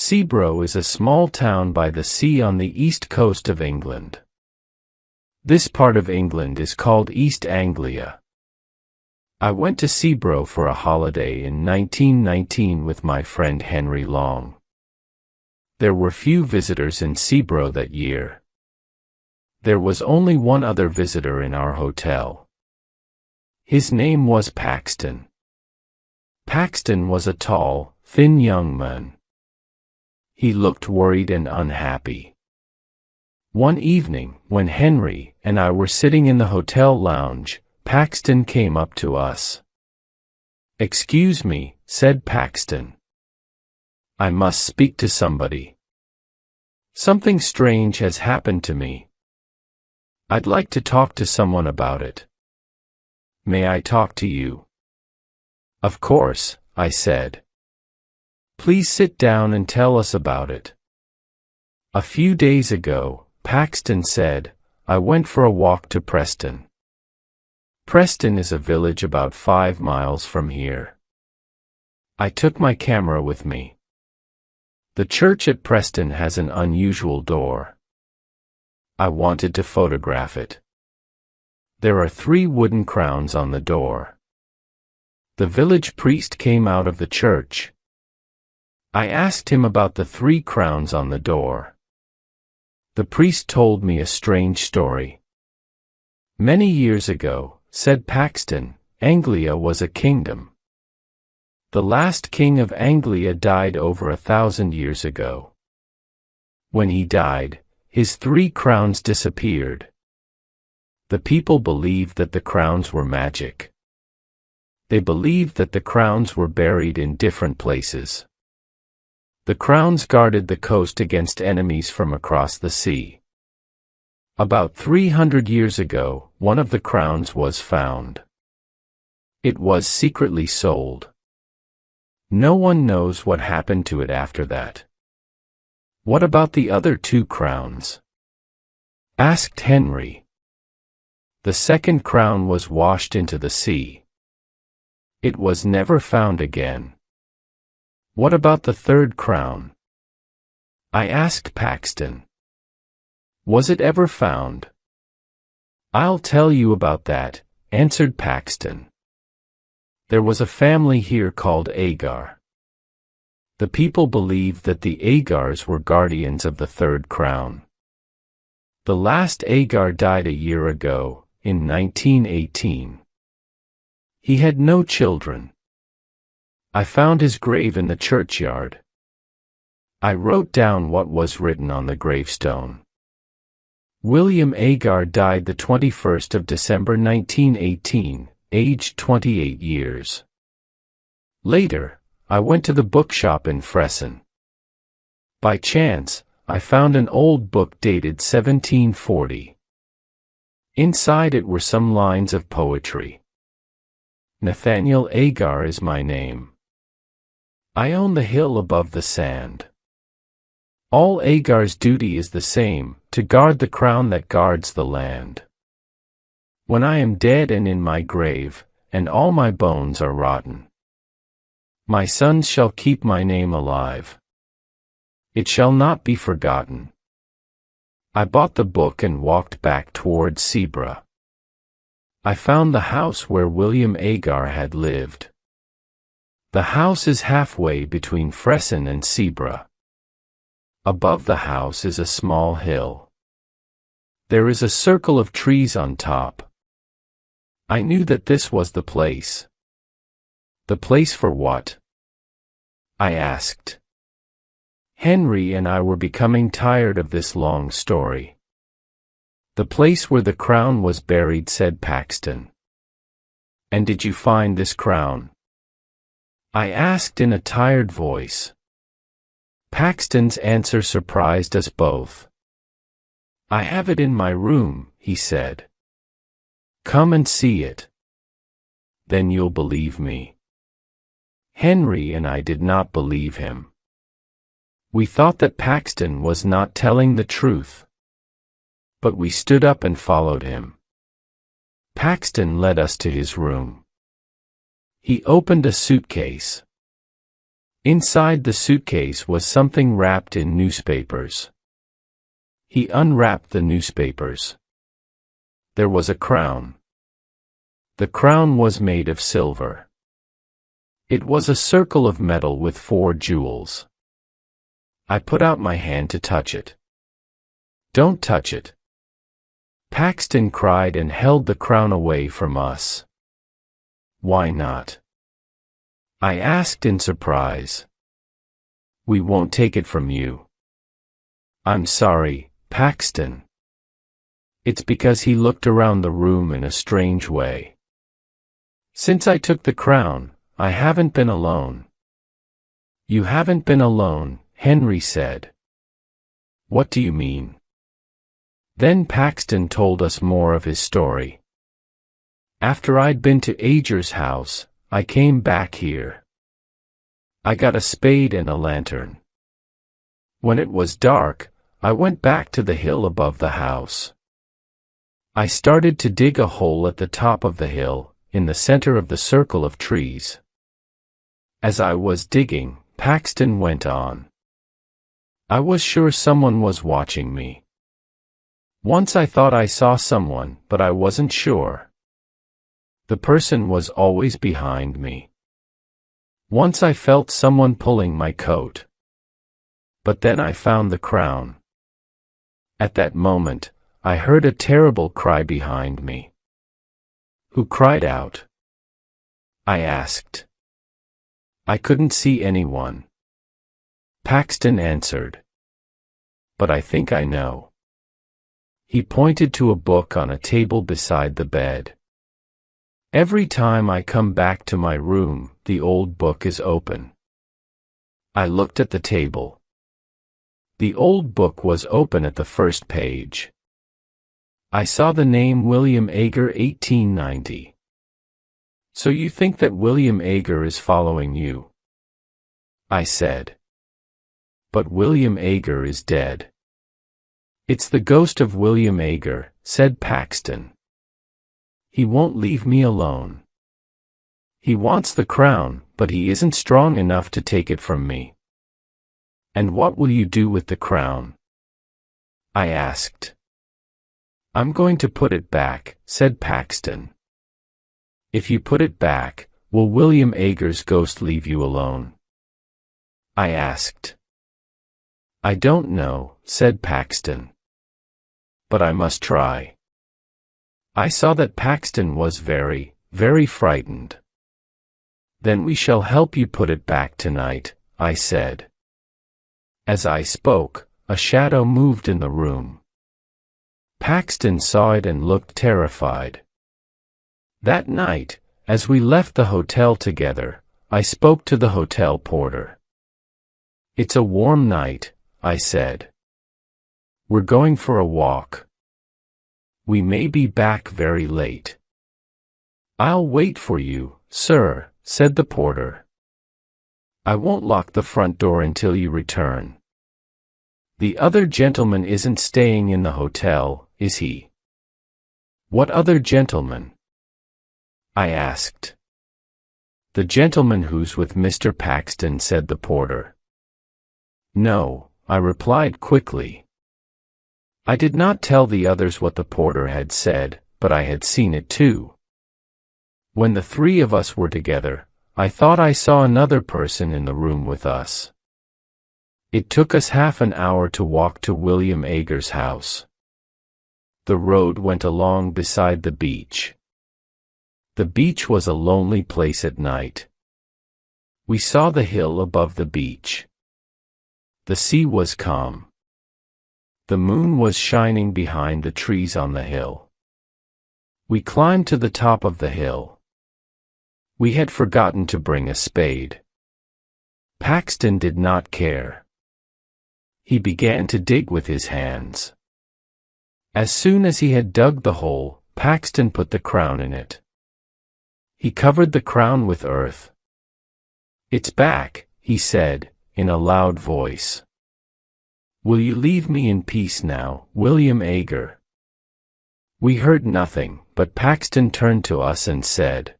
Seabro is a small town by the sea on the east coast of England. This part of England is called East Anglia. I went to Seabro for a holiday in 1919 with my friend Henry Long. There were few visitors in Seabro that year. There was only one other visitor in our hotel. His name was Paxton. Paxton was a tall, thin young man. He looked worried and unhappy. One evening, when Henry and I were sitting in the hotel lounge, Paxton came up to us. "Excuse me," said Paxton. "I must speak to somebody. Something strange has happened to me. I'd like to talk to someone about it. May I talk to you?" "Of course," I said. "Please sit down and tell us about it." "A few days ago," Paxton said, "I went for a walk to Preston. Preston is a village about 5 miles from here. I took my camera with me. The church at Preston has an unusual door. I wanted to photograph it. There are 3 wooden crowns on the door. The village priest came out of the church. I asked him about the 3 crowns on the door. The priest told me a strange story. "Many years ago," said Paxton, "Anglia was a kingdom. The last king of Anglia died over 1,000 years ago. When he died, his 3 crowns disappeared. The people believed that the crowns were magic. They believed that the crowns were buried in different places. The crowns guarded the coast against enemies from across the sea. About 300 years ago, one of the crowns was found. It was secretly sold. No one knows what happened to it after that." "What about the other 2 crowns?" asked Henry. "The second crown was washed into the sea. It was never found again." "What about the 3rd crown?" I asked Paxton. "Was it ever found?" "I'll tell you about that," answered Paxton. "There was a family here called Agar. The people believed that the Agars were guardians of the 3rd crown. The last Agar died a year ago, in 1918. He had no children. I found his grave in the churchyard. I wrote down what was written on the gravestone. William Agar died the 21st of December 1918, aged 28 years. Later, I went to the bookshop in Fresson. By chance, I found an old book dated 1740. Inside it were some lines of poetry. "Nathaniel Agar is my name. I own the hill above the sand. All Agar's duty is the same, to guard the crown that guards the land. When I am dead and in my grave, and all my bones are rotten, my sons shall keep my name alive. It shall not be forgotten." I bought the book and walked back towards Seabro. I found the house where William Agar had lived. The house is halfway between Fresson and Seabro. Above the house is a small hill. There is a circle of trees on top. I knew that this was the place. "The place for what?" I asked. Henry and I were becoming tired of this long story. "The place where the crown was buried," said Paxton. "And did you find this crown?" I asked in a tired voice. Paxton's answer surprised us both. "I have it in my room," he said. "Come and see it. Then you'll believe me." Henry and I did not believe him. We thought that Paxton was not telling the truth. But we stood up and followed him. Paxton led us to his room. He opened a suitcase. Inside the suitcase was something wrapped in newspapers. He unwrapped the newspapers. There was a crown. The crown was made of silver. It was a circle of metal with 4 jewels. I put out my hand to touch it. "Don't touch it!" Paxton cried and held the crown away from us. "Why not?" I asked in surprise. "We won't take it from you." "I'm sorry, Paxton." It's because he looked around the room in a strange way. "Since I took the crown, I haven't been alone." "You haven't been alone," Henry said. "What do you mean?" Then Paxton told us more of his story. "After I'd been to Ager's house, I came back here. I got a spade and a lantern. When it was dark, I went back to the hill above the house. I started to dig a hole at the top of the hill, in the center of the circle of trees. As I was digging, Paxton went on. I was sure someone was watching me. Once I thought I saw someone, but I wasn't sure. The person was always behind me. Once I felt someone pulling my coat. But then I found the crown. At that moment, I heard a terrible cry behind me." "Who cried out?" I asked. "I couldn't see anyone," Paxton answered. "But I think I know." He pointed to a book on a table beside the bed. "Every time I come back to my room, the old book is open." I looked at the table. The old book was open at the first page. I saw the name William Ager 1890. "So you think that William Ager is following you?" I said. "But William Ager is dead." "It's the ghost of William Ager," said Paxton. "He won't leave me alone. He wants the crown, but he isn't strong enough to take it from me." "And what will you do with the crown?" I asked. "I'm going to put it back," said Paxton. "If you put it back, will William Ager's ghost leave you alone?" I asked. "I don't know," said Paxton. "But I must try." I saw that Paxton was very, very frightened. "Then we shall help you put it back tonight," I said. As I spoke, a shadow moved in the room. Paxton saw it and looked terrified. That night, as we left the hotel together, I spoke to the hotel porter. "It's a warm night," I said. "We're going for a walk. We may be back very late." "I'll wait for you, sir," said the porter. "I won't lock the front door until you return." "The other gentleman isn't staying in the hotel, is he?" "What other gentleman?" I asked. "The gentleman who's with Mr. Paxton," said the porter. "No," I replied quickly. I did not tell the others what the porter had said, but I had seen it too. When the 3 of us were together, I thought I saw another person in the room with us. It took us half an hour to walk to William Ager's house. The road went along beside the beach. The beach was a lonely place at night. We saw the hill above the beach. The sea was calm. The moon was shining behind the trees on the hill. We climbed to the top of the hill. We had forgotten to bring a spade. Paxton did not care. He began to dig with his hands. As soon as he had dug the hole, Paxton put the crown in it. He covered the crown with earth. "It's back," he said, in a loud voice. "Will you leave me in peace now, William Ager?" We heard nothing, but Paxton turned to us and said,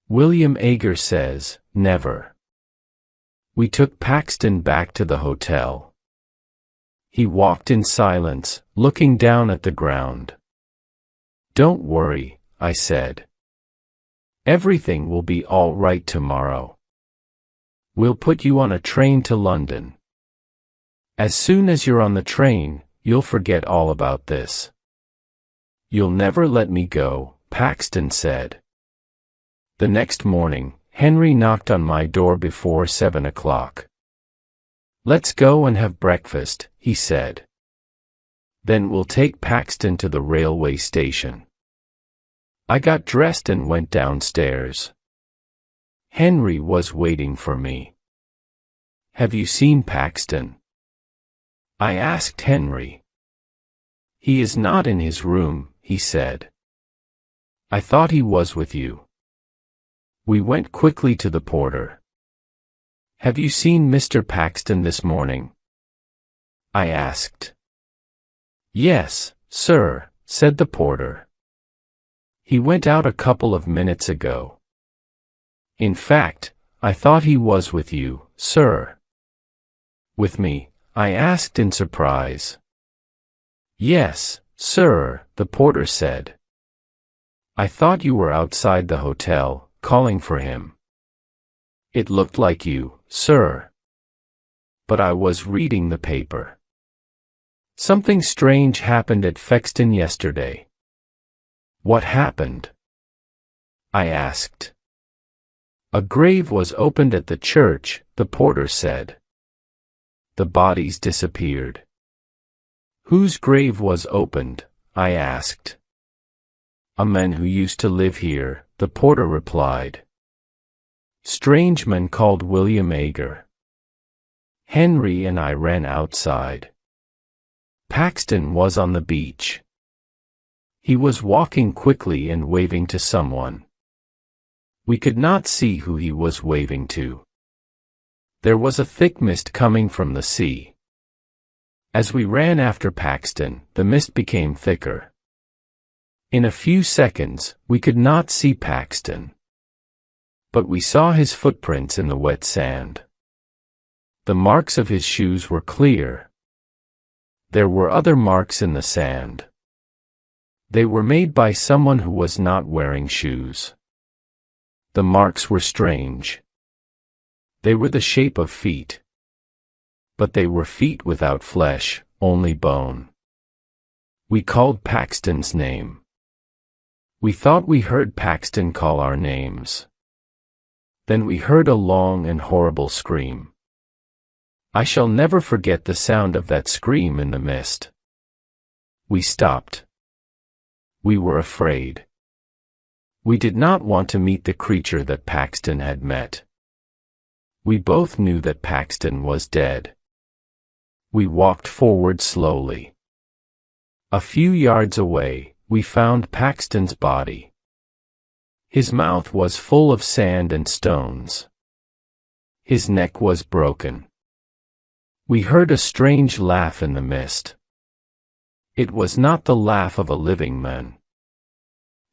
"William Ager says, never." We took Paxton back to the hotel. He walked in silence, looking down at the ground. "Don't worry," I said. "Everything will be all right tomorrow. We'll put you on a train to London. As soon as you're on the train, you'll forget all about this." "You'll never let me go," Paxton said. The next morning, Henry knocked on my door before 7 o'clock. "Let's go and have breakfast," he said. "Then we'll take Paxton to the railway station." I got dressed and went downstairs. Henry was waiting for me. "Have you seen Paxton?" I asked Henry. "He is not in his room," he said. "I thought he was with you." We went quickly to the porter. "Have you seen Mr. Paxton this morning?" I asked. "Yes, sir," said the porter. "He went out a couple of minutes ago." "In fact, I thought he was with you, sir." "With me?" I asked in surprise. "Yes, sir," the porter said. "I thought you were outside the hotel, calling for him." "It looked like you, sir. But I was reading the paper." "Something strange happened at Fexton yesterday." "What happened?" I asked. "A grave was opened at the church," the porter said. "The bodies disappeared." "Whose grave was opened?" I asked. "A man who used to live here," the porter replied. "Strange man called William Agar." Henry and I ran outside. Paxton was on the beach. He was walking quickly and waving to someone. We could not see who he was waving to. There was a thick mist coming from the sea. As we ran after Paxton, the mist became thicker. In a few seconds, we could not see Paxton. But we saw his footprints in the wet sand. The marks of his shoes were clear. There were other marks in the sand. They were made by someone who was not wearing shoes. The marks were strange. They were the shape of feet. But they were feet without flesh, only bone. We called Paxton's name. We thought we heard Paxton call our names. Then we heard a long and horrible scream. I shall never forget the sound of that scream in the mist. We stopped. We were afraid. We did not want to meet the creature that Paxton had met. We both knew that Paxton was dead. We walked forward slowly. A few yards away, we found Paxton's body. His mouth was full of sand and stones. His neck was broken. We heard a strange laugh in the mist. It was not the laugh of a living man.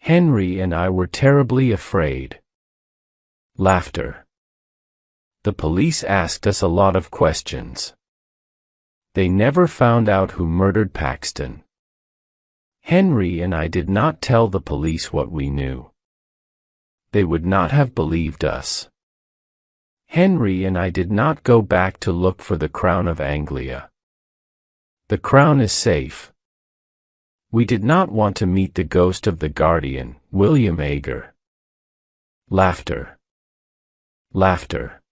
Henry and I were terribly afraid. Laughter. The police asked us a lot of questions. They never found out who murdered Paxton. Henry and I did not tell the police what we knew. They would not have believed us. Henry and I did not go back to look for the crown of Anglia. The crown is safe. We did not want to meet the ghost of the guardian, William Agar. Laughter. Laughter.